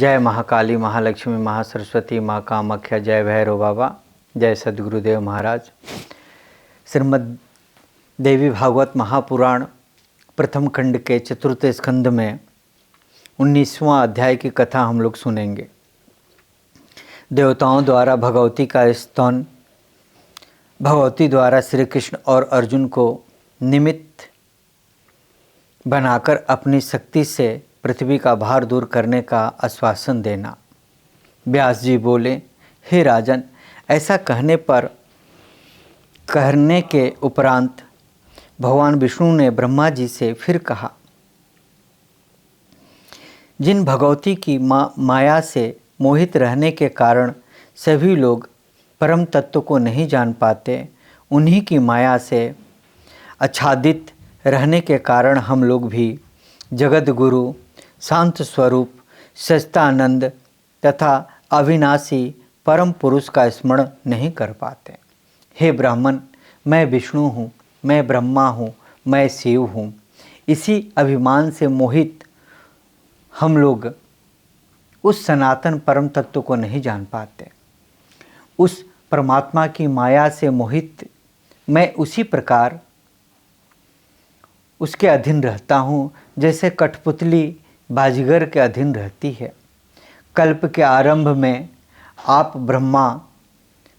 जय महाकाली, महालक्ष्मी, महासरस्वती, माँ कामाख्या, जय भैरव बाबा, जय सद्गुरुदेव महाराज। श्रीमद् देवी भागवत महापुराण प्रथम खंड के चतुर्थ स्कंद में 19वां अध्याय की कथा हम लोग सुनेंगे। देवताओं द्वारा भगवती का स्तवन, भगवती द्वारा श्री कृष्ण और अर्जुन को निमित्त बनाकर अपनी शक्ति से पृथ्वी का भार दूर करने का आश्वासन देना। व्यास जी बोले, हे राजन, ऐसा कहने के उपरांत भगवान विष्णु ने ब्रह्मा जी से फिर कहा, जिन भगवती की माया से मोहित रहने के कारण सभी लोग परम तत्व को नहीं जान पाते, उन्हीं की माया से आच्छादित रहने के कारण हम लोग भी जगत गुरु, शांत स्वरूप, सच्चिदानंद तथा अविनाशी परम पुरुष का स्मरण नहीं कर पाते। हे ब्राह्मण, मैं विष्णु हूँ, मैं ब्रह्मा हूँ, मैं शिव हूँ। इसी अभिमान से मोहित हम लोग उस सनातन परम तत्व को नहीं जान पाते। उस परमात्मा की माया से मोहित मैं उसी प्रकार उसके अधीन रहता हूँ जैसे कठपुतली बाजीगर के अधीन रहती है। कल्प के आरंभ में आप ब्रह्मा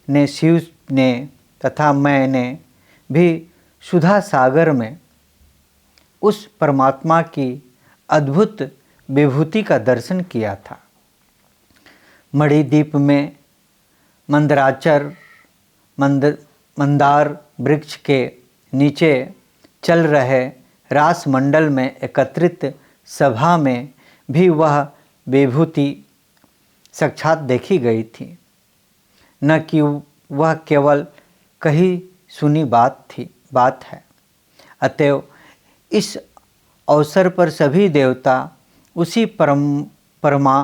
ने, शिव ने तथा मैंने भी सुधा सागर में उस परमात्मा की अद्भुत विभूति का दर्शन किया था। मणिद्वीप में मंदार वृक्ष के नीचे चल रहे रासमंडल में एकत्रित सभा में भी वह विभूति साक्षात देखी गई थी, न कि वह केवल कही सुनी बात है। अतएव इस अवसर पर सभी देवता उसी परमा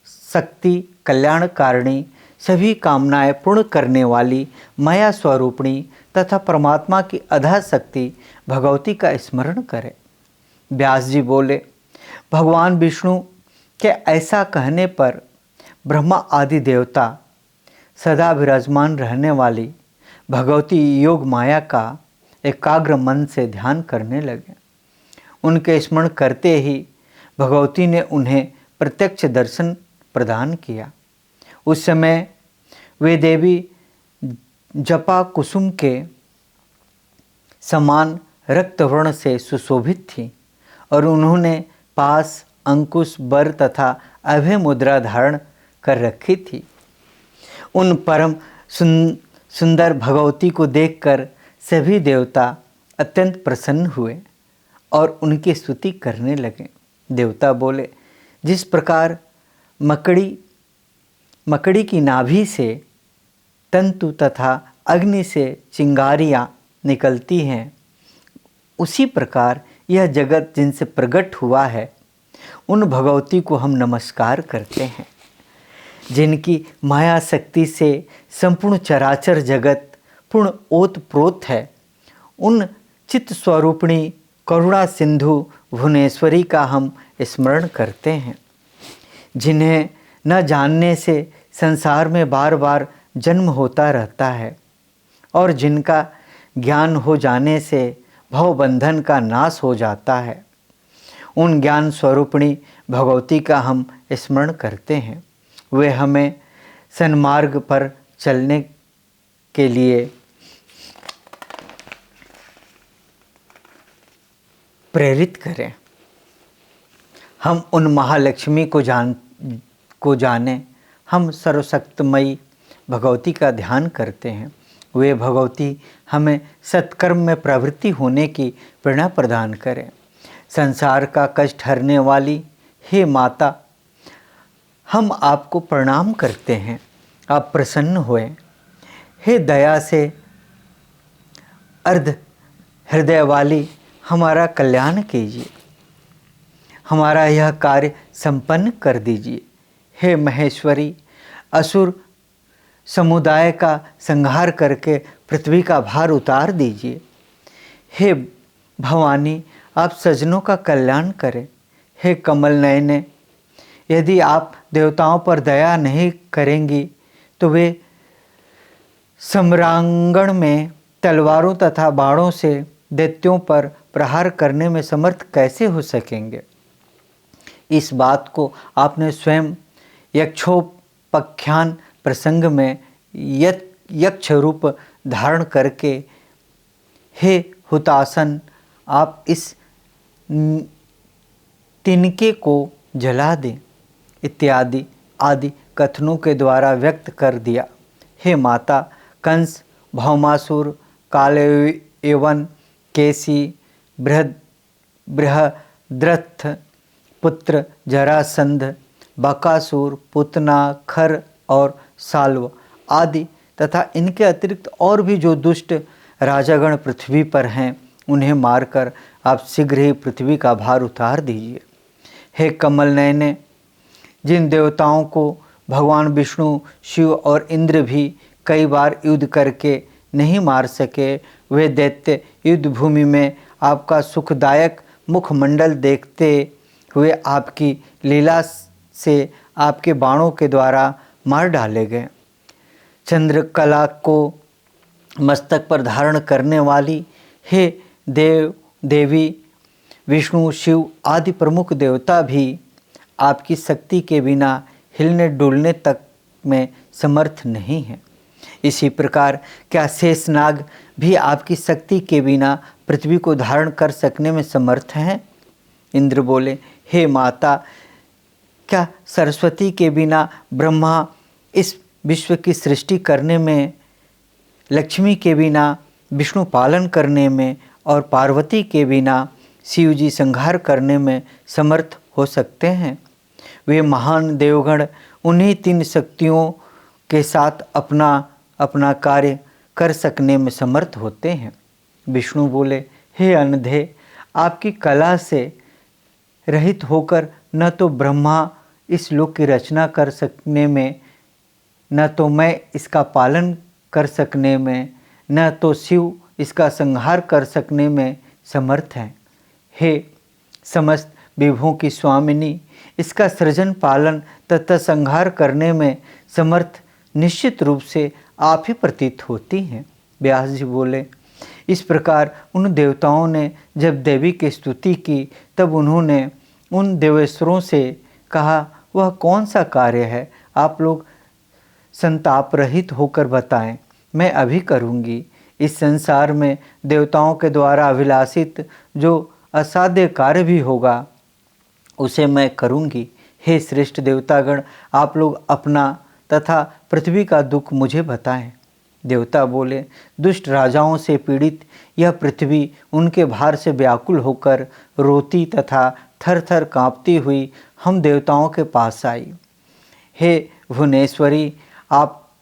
शक्ति कल्याणकारिणी, सभी कामनाएं पूर्ण करने वाली माया स्वरूपिणी तथा परमात्मा की अधा शक्ति भगवती का स्मरण करें। व्यास जी बोले, भगवान विष्णु के ऐसा कहने पर ब्रह्मा आदि देवता सदा विराजमान रहने वाली भगवती योग माया का एकाग्र मन से ध्यान करने लगे। उनके स्मरण करते ही भगवती ने उन्हें प्रत्यक्ष दर्शन प्रदान किया। उस समय वे देवी जपा कुसुम के समान रक्तवर्ण से सुशोभित थी और उन्होंने पास अंकुश, बर तथा अभय मुद्रा धारण कर रखी थी। उन परम सुंदर भगवती को देखकर सभी देवता अत्यंत प्रसन्न हुए और उनकी स्तुति करने लगे। देवता बोले, जिस प्रकार मकड़ी की नाभि से तंतु तथा अग्नि से चिंगारियाँ निकलती हैं, उसी प्रकार यह जगत जिनसे प्रकट हुआ है, उन भगवती को हम नमस्कार करते हैं। जिनकी माया शक्ति से संपूर्ण चराचर जगत पूर्ण ओत प्रोत है, उन चित्त स्वरूपिणी करुणा सिंधु भुवनेश्वरी का हम स्मरण करते हैं। जिन्हें न जानने से संसार में बार बार जन्म होता रहता है और जिनका ज्ञान हो जाने से भवबंधन का नाश हो जाता है, उन ज्ञान स्वरूपिणी भगवती का हम स्मरण करते हैं। वे हमें सन्मार्ग पर चलने के लिए प्रेरित करें। हम उन महालक्ष्मी को जाने, हम सर्वशक्तिमयी भगवती का ध्यान करते हैं। वे भगवती हमें सत्कर्म में प्रवृत्ति होने की प्रेरणा प्रदान करें। संसार का कष्ट हरने वाली हे माता, हम आपको प्रणाम करते हैं। आप प्रसन्न हुए। हे दया से अर्ध हृदय वाली, हमारा कल्याण कीजिए, हमारा यह कार्य संपन्न कर दीजिए। हे महेश्वरी, असुर समुदाय का संहार करके पृथ्वी का भार उतार दीजिए। हे भवानी, आप सज्जनों का कल्याण करें। हे कमल नयने, यदि आप देवताओं पर दया नहीं करेंगी तो वे सम्रांगण में तलवारों तथा बाणों से दैत्यों पर प्रहार करने में समर्थ कैसे हो सकेंगे। इस बात को आपने स्वयं यक्षोपाख्यान प्रसंग में यक्ष रूप धारण करके, हे हुतासन, आप इस तिनके को जला दें इत्यादि आदि कथनों के द्वारा व्यक्त कर दिया। हे माता, कंस, भौमासुर, कालयवन, केसी, बृहद्रथ पुत्र जरासंध, बकासुर, पुतना, खर और साल्व आदि तथा इनके अतिरिक्त और भी जो दुष्ट राजागण पृथ्वी पर हैं, उन्हें मारकर आप शीघ्र ही पृथ्वी का भार उतार दीजिए। हे कमल नयने, जिन देवताओं को भगवान विष्णु, शिव और इंद्र भी कई बार युद्ध करके नहीं मार सके, वे दैत्य युद्ध भूमि में आपका सुखदायक मुखमंडल देखते हुए आपकी लीला से आपके बाणों के द्वारा मार डाले गए। चंद्रकला को मस्तक पर धारण करने वाली हे देव देवी, विष्णु, शिव आदि प्रमुख देवता भी आपकी शक्ति के बिना हिलने डुलने तक में समर्थ नहीं है। इसी प्रकार क्या शेषनाग भी आपकी शक्ति के बिना पृथ्वी को धारण कर सकने में समर्थ हैं। इंद्र बोले, हे माता, क्या सरस्वती के बिना ब्रह्मा इस विश्व की सृष्टि करने में, लक्ष्मी के बिना विष्णु पालन करने में और पार्वती के बिना शिव जी संहार करने में समर्थ हो सकते हैं। वे महान देवगण उन्हीं तीन शक्तियों के साथ अपना अपना कार्य कर सकने में समर्थ होते हैं। विष्णु बोले, हे अनधे, आपकी कला से रहित होकर न तो ब्रह्मा इस लोक की रचना कर सकने में, न तो मैं इसका पालन कर सकने में, न तो शिव इसका संहार कर सकने में समर्थ हैं। हे समस्त विभुओं की स्वामिनी, इसका सृजन, पालन तथा संहार करने में समर्थ निश्चित रूप से आप ही प्रतीत होती हैं। व्यास जी बोले, इस प्रकार उन देवताओं ने जब देवी की स्तुति की, तब उन्होंने उन देवेश्वरों से कहा, वह कौन सा कार्य है, आप लोग संताप रहित होकर बताएं, मैं अभी करूँगी। इस संसार में देवताओं के द्वारा अभिलाषित जो असाध्य कार्य भी होगा, उसे मैं करूँगी। हे श्रेष्ठ देवतागण, आप लोग अपना तथा पृथ्वी का दुख मुझे बताएं। देवता बोले, दुष्ट राजाओं से पीड़ित यह पृथ्वी उनके भार से व्याकुल होकर रोती तथा थर थर काँपती हुई हम देवताओं के पास आई। हे भुवनेश्वरी, आप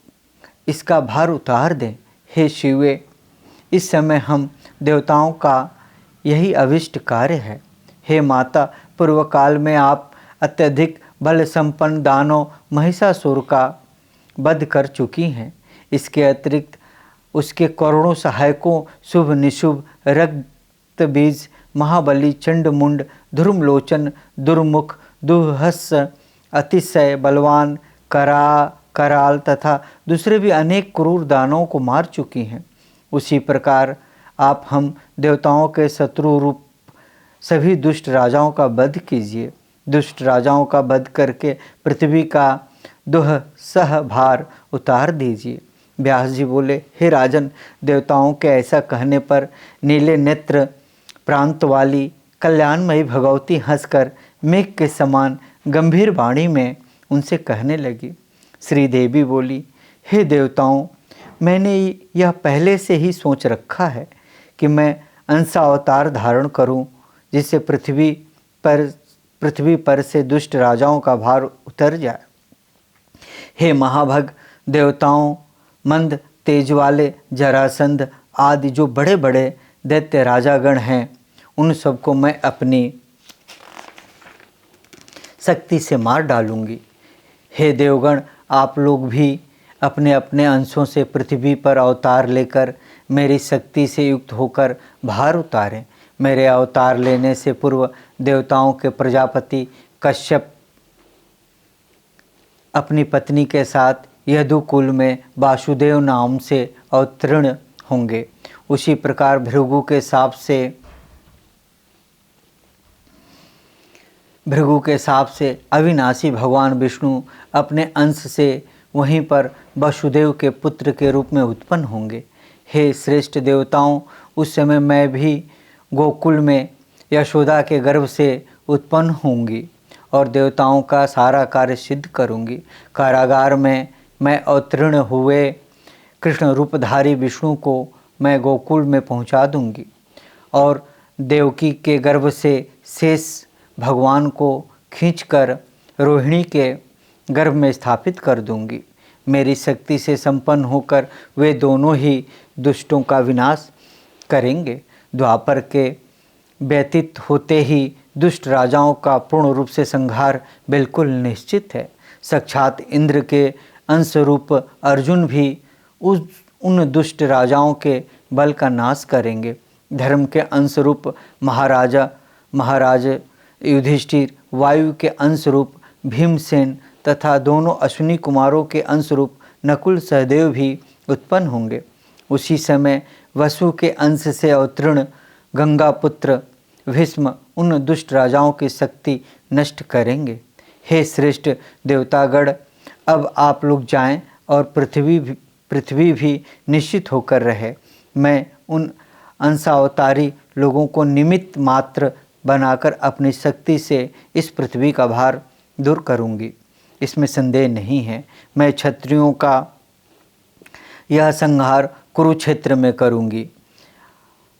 इसका भार उतार दें। हे शिवे, इस समय हम देवताओं का यही अभिष्ट कार्य है। हे माता, पूर्व काल में आप अत्यधिक बल संपन्न दानव महिषासुर का वध कर चुकी हैं। इसके अतिरिक्त उसके करोड़ों सहायकों शुभ निशुभ, रक्त बीज, महाबली, चंडमुंड, धूम्रलोचन, दुर्मुख, दुहस, अतिशय बलवान, कराल तथा दूसरे भी अनेक क्रूर दानवों को मार चुकी हैं। उसी प्रकार आप हम देवताओं के शत्रु रूप सभी दुष्ट राजाओं का वध कीजिए। दुष्ट राजाओं का वध करके पृथ्वी का दुस्सह भार उतार दीजिए। व्यास जी बोले, हे राजन, देवताओं के ऐसा कहने पर नीले नेत्र प्रांत वाली कल्याणमयी भगवती हंसकर मेघ के समान गंभीर वाणी में उनसे कहने लगी। श्रीदेवी बोली, हे देवताओं, मैंने यह पहले से ही सोच रखा है कि मैं अंशावतार धारण करूं, जिससे पृथ्वी पर से दुष्ट राजाओं का भार उतर जाए। हे महाभग देवताओं, मंद तेज वाले जरासंध आदि जो बड़े बड़े दैत्य राजागण हैं, उन सबको मैं अपनी शक्ति से मार डालूंगी। हे देवगण, आप लोग भी अपने अपने अंशों से पृथ्वी पर अवतार लेकर मेरी शक्ति से युक्त होकर भार उतारें। मेरे अवतार लेने से पूर्व देवताओं के प्रजापति कश्यप अपनी पत्नी के साथ यदुकुल में वासुदेव नाम से अवतीर्ण होंगे। उसी प्रकार भृगु के साप से अविनाशी भगवान विष्णु अपने अंश से वहीं पर वसुदेव के पुत्र के रूप में उत्पन्न होंगे। हे श्रेष्ठ देवताओं, उस समय मैं भी गोकुल में यशोदा के गर्भ से उत्पन्न होंगी और देवताओं का सारा कार्य सिद्ध करूंगी। कारागार में मैं अवतीर्ण हुए कृष्ण रूपधारी विष्णु को मैं गोकुल में पहुंचा दूंगी और देवकी के गर्भ से शेष भगवान को खींचकर रोहिणी के गर्भ में स्थापित कर दूंगी। मेरी शक्ति से संपन्न होकर वे दोनों ही दुष्टों का विनाश करेंगे। द्वापर के व्यतीत होते ही दुष्ट राजाओं का पूर्ण रूप से संहार बिल्कुल निश्चित है। साक्षात इंद्र के अंश रूप अर्जुन भी उन दुष्ट राजाओं के बल का नाश करेंगे। धर्म के अंश रूप महाराज युधिष्ठिर, वायु के अंश रूप भीमसेन तथा दोनों अश्विनी कुमारों के अंश रूप नकुल सहदेव भी उत्पन्न होंगे। उसी समय वसु के अंश से अवतीर्ण गंगा पुत्र भीष्म उन दुष्ट राजाओं की शक्ति नष्ट करेंगे। हे श्रेष्ठ देवतागण, अब आप लोग जाएं और पृथ्वी भी निश्चित होकर रहे। मैं उन अंशावतारी लोगों को निमित्त मात्र बनाकर अपनी शक्ति से इस पृथ्वी का भार दूर करूंगी, इसमें संदेह नहीं है। मैं क्षत्रियों का यह संहार कुरुक्षेत्र में करूंगी।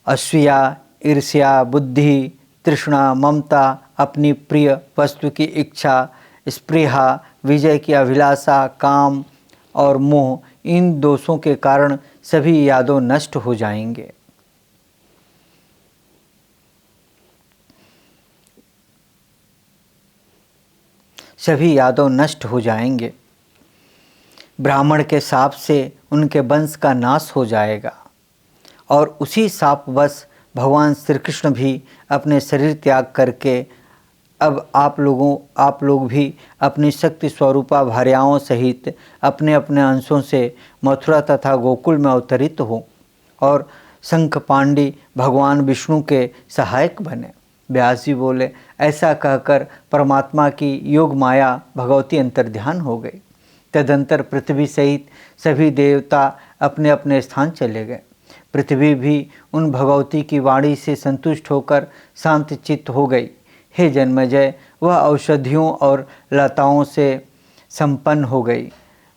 असूया, ईर्ष्या, बुद्धि, तृष्णा, ममता, अपनी प्रिय वस्तु की इच्छा, स्पृहा, विजय की अभिलाषा, काम और मोह, इन दोषों के कारण सभी यादव नष्ट हो जाएंगे। सभी यादव नष्ट हो जाएंगे। ब्राह्मण के शाप से उनके वंश का नाश हो जाएगा और उसी शापवश भगवान श्री कृष्ण भी अपने शरीर त्याग करके अब आप लोग भी अपनी शक्ति स्वरूपा भार्याओं सहित अपने अपने अंशों से मथुरा तथा गोकुल में अवतरित हो और शंख पांडी भगवान विष्णु के सहायक बने। व्यास जी बोले, ऐसा कहकर परमात्मा की योग माया भगवती अंतर्ध्यान हो गई। तदंतर पृथ्वी सहित सभी देवता अपने अपने स्थान चले गए। पृथ्वी भी उन भगवती की वाणी से संतुष्ट होकर शांत चित्त हो गई। हे जन्मजय, वह औषधियों और लताओं से संपन्न हो गई।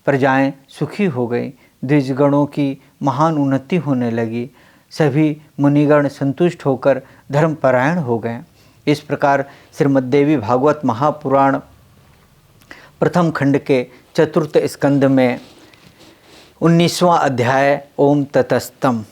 प्रजाएं सुखी हो गई। द्विजगणों की महान उन्नति होने लगी। सभी मुनिगण संतुष्ट होकर धर्मपरायण हो गए। इस प्रकार श्रीमद्देवी भागवत महापुराण प्रथम खंड के चतुर्थ स्कंद में 19वां अध्याय ओम ततस्तम।